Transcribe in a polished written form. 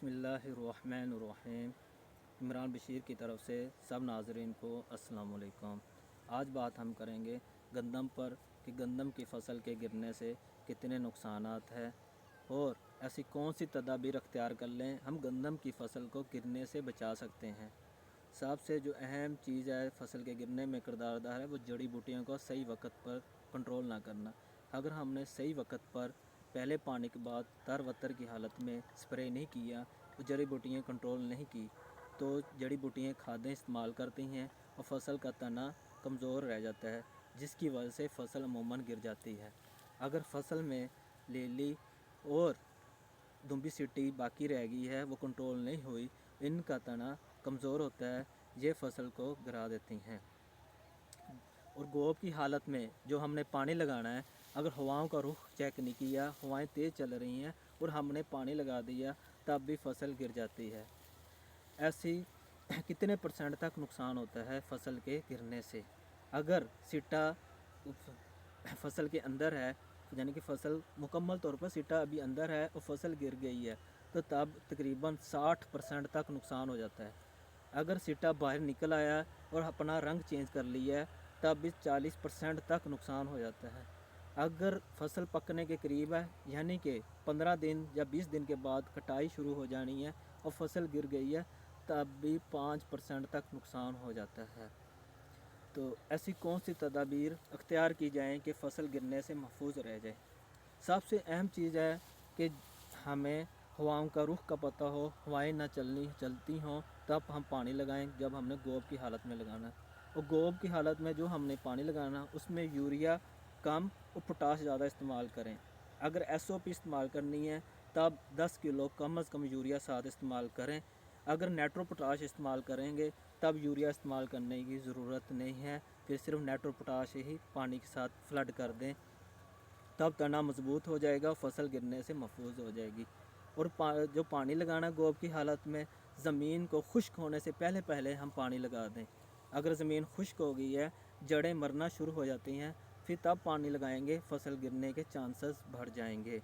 बिस्मिल्लाहिर्रहमानिर्रहीम। इमरान बशीर की तरफ से सब नाज़रीन को अस्सलाम वालेकुम। आज बात हम करेंगे गंदम पर कि गंदम की फ़सल के गिरने से कितने नुकसानात हैं और ऐसी कौन सी तदाबीर अख्तियार कर लें हम गंदम की फ़सल को गिरने से बचा सकते हैं। सबसे जो अहम चीज़ है फसल के गिरने में किरदारदार है वो जड़ी बूटियों को सही वक्त पर कंट्रोल ना करना। अगर हमने सही वक्त पर पहले पानी के बाद तर-वतर की हालत में स्प्रे नहीं किया तो जड़ी बूटियाँ कंट्रोल नहीं की तो जड़ी बूटियाँ खादें इस्तेमाल करती हैं और फसल का तना कमज़ोर रह जाता है, जिसकी वजह से फसल अमूमन गिर जाती है। अगर फसल में लेली और दुम्बी सिटी बाकी रह गई है, वो कंट्रोल नहीं हुई, इनका तना कमज़ोर होता है, ये फसल को गिरा देती हैं। और गोब की हालत में जो हमने पानी लगाना है, अगर हवाओं का रुख चेक नहीं किया, हवाएं तेज़ चल रही हैं और हमने पानी लगा दिया तब भी फसल गिर जाती है। ऐसी कितने % तक नुकसान होता है फसल के गिरने से। अगर सिट्टा फसल के अंदर है, यानी कि फसल मुकम्मल तौर पर सिट्टा अभी अंदर है और फसल गिर गई है, तो तब तकरीबन 60% तक नुकसान हो जाता है। अगर सिट्टा बाहर निकल आया और अपना रंग चेंज कर लिया है तब भी 40% तक नुकसान हो जाता है। अगर फसल पकने के करीब है, यानी कि 15 दिन या 20 दिन के बाद कटाई शुरू हो जानी है और फसल गिर गई है, तब भी 5% तक नुकसान हो जाता है। तो ऐसी कौन सी तदाबीर अख्तियार की जाएँ कि फ़सल गिरने से महफूज रह जाए। सबसे अहम चीज़ है कि हमें हवाओं का रुख का पता हो, हवाएं ना चलती हों तब हम पानी लगाएं जब हमने गोब की हालत में लगाना है। और गोब की हालत में जो हमने पानी लगाना उसमें यूरिया कम और पोटाश ज़्यादा इस्तेमाल करें। अगर SOP इस्तेमाल करनी है तब 10 किलो कम अज़ कम यूरिया साथ इस्तेमाल करें। अगर नाइट्रो पोटाश इस्तेमाल करेंगे तब यूरिया इस्तेमाल करने की ज़रूरत नहीं है, फिर सिर्फ नाइट्रो पोटाश ही पानी के साथ फ्लड कर दें, तब तना मजबूत हो जाएगा और फसल गिरने से महफूज हो जाएगी। और जो पानी लगाना गोब की हालत में, ज़मीन को खुश्क होने से पहले पहले हम पानी लगा दें। अगर ज़मीन खुश्क हो गई है, जड़ें मरना शुरू हो जाती हैं, फिर तब पानी लगाएंगे, फसल गिरने के चांसेस बढ़ जाएंगे।